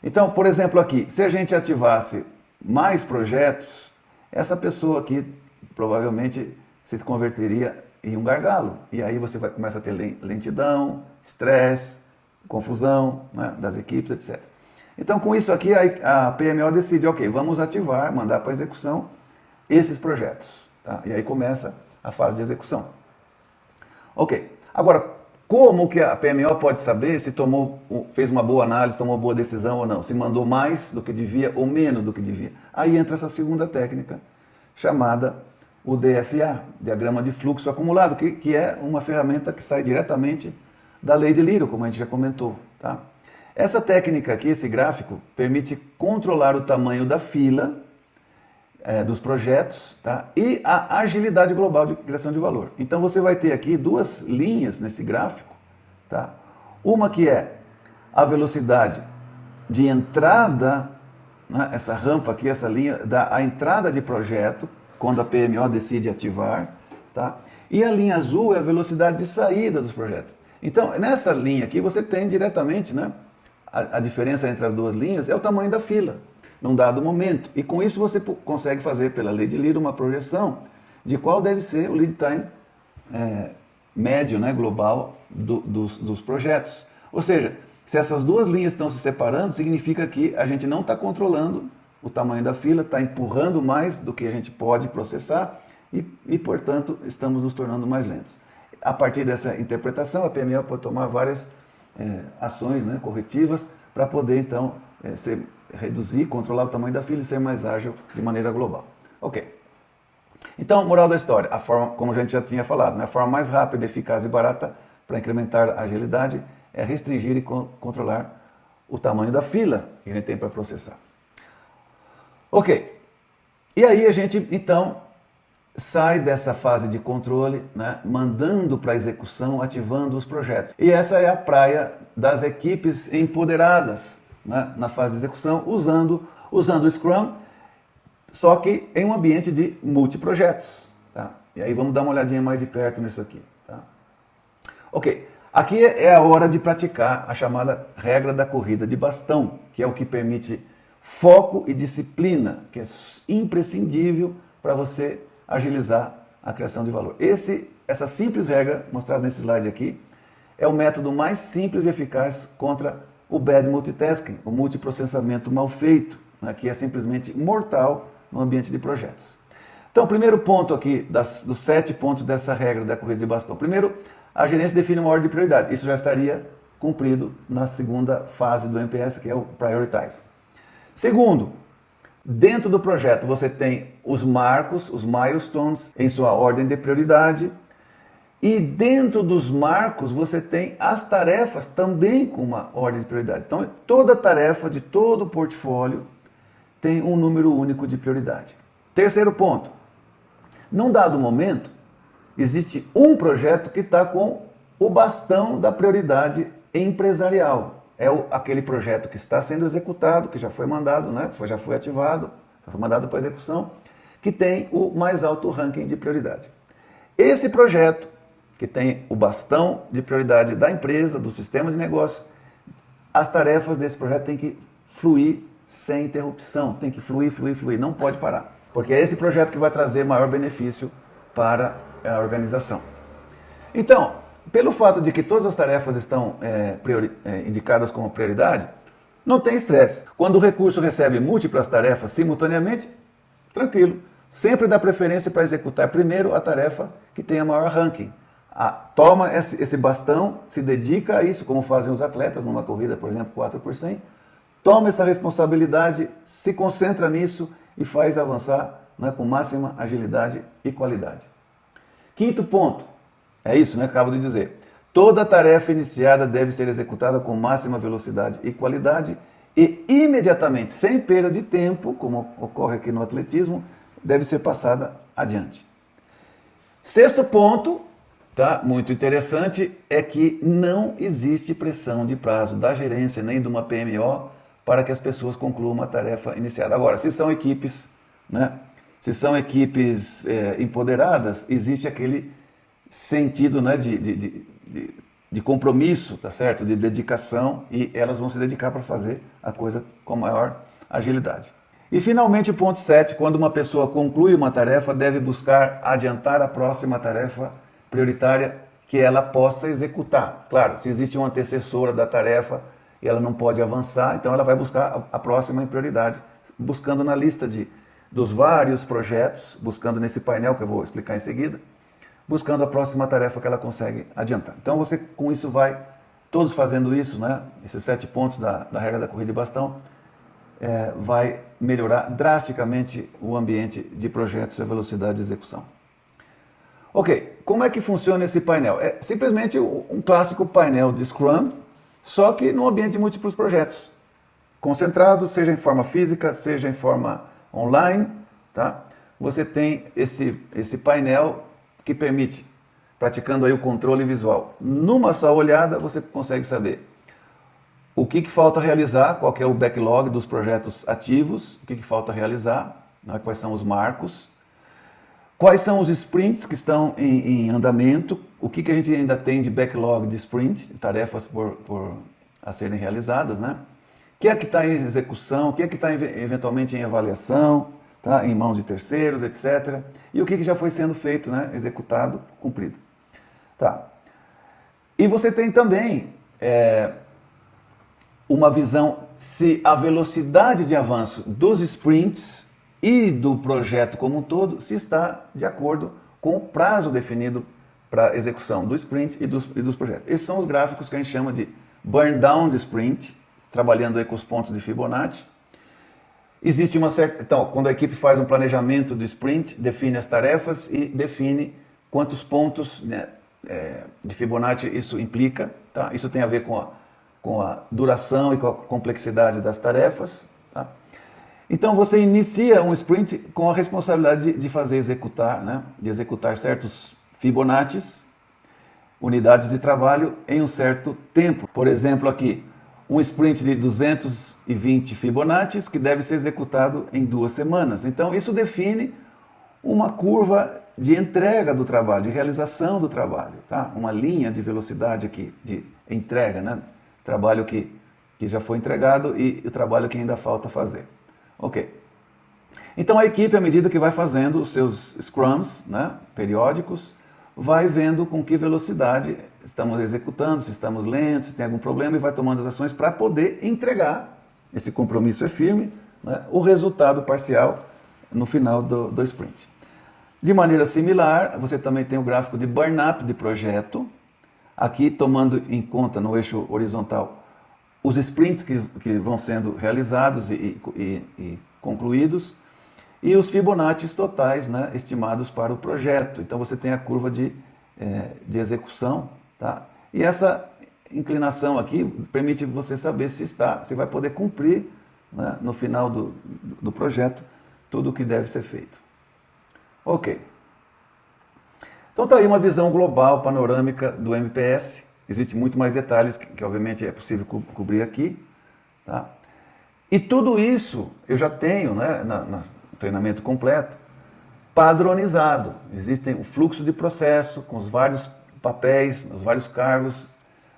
Então, por exemplo, aqui, se a gente ativasse mais projetos, essa pessoa aqui provavelmente se converteria em um gargalo, e aí você começa a ter lentidão, estresse, confusão, né, das equipes, etc. Então, com isso aqui, a PMO decide, ok, vamos ativar, mandar para execução esses projetos. Tá? E aí começa a fase de execução. Ok, agora, como que a PMO pode saber se fez uma boa análise, tomou uma boa decisão ou não? Se mandou mais do que devia ou menos do que devia? Aí entra essa segunda técnica, chamada o DFA, Diagrama de Fluxo Acumulado, que é uma ferramenta que sai diretamente da lei de Little, como a gente já comentou. Tá? Essa técnica aqui, esse gráfico, permite controlar o tamanho da fila dos projetos, tá? E a agilidade global de criação de valor. Então você vai ter aqui duas linhas nesse gráfico. Tá? Uma que é a velocidade de entrada, né? Essa rampa aqui, essa linha, a entrada de projeto, quando a PMO decide ativar. Tá? E a linha azul é a velocidade de saída dos projetos. Então, nessa linha aqui você tem diretamente, né? A diferença entre as duas linhas é o tamanho da fila, num dado momento. E com isso você consegue fazer, pela lei de Little, uma projeção de qual deve ser o lead time médio, né, global dos projetos. Ou seja, se essas duas linhas estão se separando, significa que a gente não está controlando o tamanho da fila, está empurrando mais do que a gente pode processar e, portanto, estamos nos tornando mais lentos. A partir dessa interpretação, a PMO pode tomar várias ações, né, corretivas para poder, então, reduzir, controlar o tamanho da fila e ser mais ágil de maneira global. Ok. Então, moral da história, a forma, como a gente já tinha falado, né, a forma mais rápida, eficaz e barata para incrementar a agilidade é restringir e controlar o tamanho da fila que a gente tem para processar. Ok. E aí a gente, então, sai dessa fase de controle, né, mandando para execução, ativando os projetos. E essa é a praia das equipes empoderadas, né, na fase de execução, usando o Scrum, só que em um ambiente de multiprojetos. Tá? E aí vamos dar uma olhadinha mais de perto nisso aqui. Tá? Ok, aqui é a hora de praticar a chamada regra da corrida de bastão, que é o que permite foco e disciplina, que é imprescindível para você agilizar a criação de valor. Essa simples regra, mostrada nesse slide aqui, é o método mais simples e eficaz contra o bad multitasking, o multiprocessamento mal feito, né, que é simplesmente mortal no ambiente de projetos. Então, o primeiro ponto aqui, dos 7 pontos dessa regra da corrida de bastão. Primeiro, a gerência define uma ordem de prioridade. Isso já estaria cumprido na segunda fase do MPS, que é o Prioritize. Segundo, dentro do projeto você tem os marcos, os milestones, em sua ordem de prioridade. E dentro dos marcos você tem as tarefas também com uma ordem de prioridade. Então toda tarefa de todo o portfólio tem um número único de prioridade. Terceiro ponto, num dado momento, existe um projeto que está com o bastão da prioridade empresarial. É aquele projeto que está sendo executado, que já foi mandado, né? Já foi ativado, já foi mandado para execução, que tem o mais alto ranking de prioridade. Esse projeto, que tem o bastão de prioridade da empresa, do sistema de negócio, as tarefas desse projeto têm que fluir sem interrupção, tem que fluir, não pode parar. Porque é esse projeto que vai trazer maior benefício para a organização. Então, pelo fato de que todas as tarefas estão indicadas como prioridade, não tem estresse. Quando o recurso recebe múltiplas tarefas simultaneamente, tranquilo. Sempre dá preferência para executar primeiro a tarefa que tenha maior ranking. Toma esse bastão, se dedica a isso, como fazem os atletas numa corrida, por exemplo, 4%. Toma essa responsabilidade, se concentra nisso e faz avançar, né, com máxima agilidade e qualidade. Quinto ponto, é isso, né? Acabo de dizer. Toda tarefa iniciada deve ser executada com máxima velocidade e qualidade e imediatamente, sem perda de tempo, como ocorre aqui no atletismo, deve ser passada adiante. Sexto ponto, tá? Muito interessante, é que não existe pressão de prazo da gerência nem de uma PMO para que as pessoas concluam uma tarefa iniciada. Agora, se são equipes, né? Se são equipes empoderadas, existe aquele sentido, né, de compromisso, tá certo? De dedicação, e elas vão se dedicar para fazer a coisa com maior agilidade. E finalmente o ponto 7, quando uma pessoa conclui uma tarefa, deve buscar adiantar a próxima tarefa prioritária que ela possa executar. Claro, se existe uma antecessora da tarefa e ela não pode avançar, então ela vai buscar a próxima em prioridade, buscando na lista dos vários projetos, buscando nesse painel que eu vou explicar em seguida, buscando a próxima tarefa que ela consegue adiantar. Então você, com isso, todos fazendo isso, né? Esses 7 pontos da regra da corrida de bastão, vai melhorar drasticamente o ambiente de projetos e a velocidade de execução. Ok, como é que funciona esse painel? É simplesmente um clássico painel de Scrum, só que no ambiente de múltiplos projetos, concentrado, seja em forma física, seja em forma online, tá? Você tem esse painel que permite, praticando aí o controle visual, numa só olhada você consegue saber o que falta realizar, qual que é o backlog dos projetos ativos, o que falta realizar, né? Quais são os marcos, quais são os sprints que estão em andamento, o que a gente ainda tem de backlog de sprint, tarefas a serem realizadas, né? O que é que está em execução, o que é que está eventualmente em avaliação, tá? Em mãos de terceiros, etc. E o que já foi sendo feito, né? Executado, cumprido. Tá. E você tem também uma visão se a velocidade de avanço dos sprints e do projeto como um todo se está de acordo com o prazo definido para execução do sprint e dos projetos. Esses são os gráficos que a gente chama de burn down de sprint, trabalhando aí com os pontos de Fibonacci. Existe uma certa... Então, quando a equipe faz um planejamento do sprint, define as tarefas e define quantos pontos, né, de Fibonacci isso implica. Tá? Isso tem a ver com a duração e com a complexidade das tarefas. Tá? Então, você inicia um sprint com a responsabilidade de fazer executar, né, de executar certos Fibonaccis, unidades de trabalho, em um certo tempo. Por exemplo, aqui, um sprint de 220 Fibonaccis que deve ser executado em 2 semanas. Então, isso define uma curva de entrega do trabalho, de realização do trabalho, tá? Uma linha de velocidade aqui, de entrega, né? Trabalho que já foi entregado e o trabalho que ainda falta fazer. Ok. Então, a equipe, à medida que vai fazendo os seus scrums, né, periódicos, vai vendo com que velocidade estamos executando, se estamos lentos, se tem algum problema, e vai tomando as ações para poder entregar, esse compromisso é firme, né, o resultado parcial no final do sprint. De maneira similar, você também tem o gráfico de burn-up de projeto, aqui tomando em conta no eixo horizontal os sprints que vão sendo realizados e concluídos, e os Fibonacci totais, né, estimados para o projeto. Então você tem a curva de de execução, tá? E essa inclinação aqui permite você saber se vai poder cumprir, né, no final do projeto tudo o que deve ser feito. Ok. Então está aí uma visão global, panorâmica do MPS. Existem muito mais detalhes que obviamente é possível cobrir aqui, tá? E tudo isso eu já tenho, né, no treinamento completo, padronizado. Existem o fluxo de processo com os vários papéis, os vários cargos,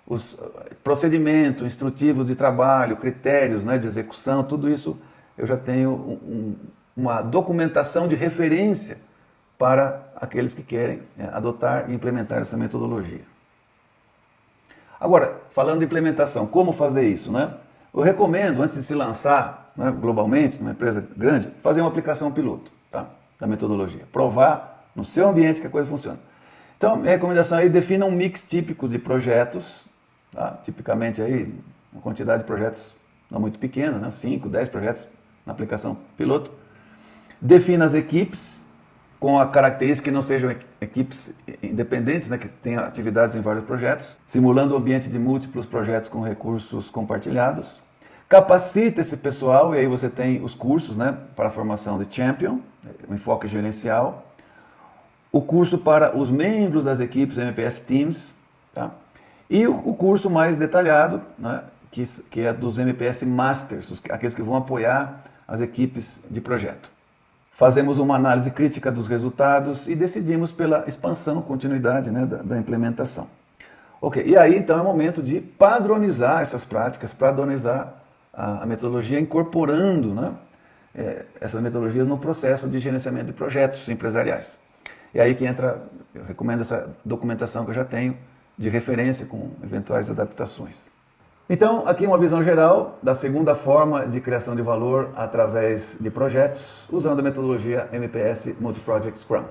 os procedimentos instrutivos de trabalho, critérios, né, de execução, tudo isso eu já tenho uma documentação de referência para aqueles que querem adotar e implementar essa metodologia. Agora, falando de implementação, como fazer isso, né? Eu recomendo, antes de se lançar, né, globalmente, numa empresa grande, fazer uma aplicação piloto, tá, da metodologia. Provar no seu ambiente que a coisa funciona. Então, minha recomendação aí, defina um mix típico de projetos, tá? Tipicamente aí, uma quantidade de projetos não muito pequena, né? 5, 10 projetos na aplicação piloto. Defina as equipes com a característica que não sejam equipes independentes, né, que tenham atividades em vários projetos, simulando o ambiente de múltiplos projetos com recursos compartilhados. Capacita esse pessoal, e aí você tem os cursos, né, para a formação de Champion, o enfoque gerencial, o curso para os membros das equipes MPS Teams, tá? E o curso mais detalhado, né, que é dos MPS Masters, aqueles que vão apoiar as equipes de projeto. Fazemos uma análise crítica dos resultados e decidimos pela expansão, continuidade, né, da implementação. Ok, e aí então é o momento de padronizar essas práticas, padronizar a metodologia, incorporando, né, essas metodologias no processo de gerenciamento de projetos empresariais. E aí que entra, eu recomendo essa documentação que eu já tenho, de referência com eventuais adaptações. Então, aqui uma visão geral da segunda forma de criação de valor através de projetos, usando a metodologia MPS Multi-Project Scrum.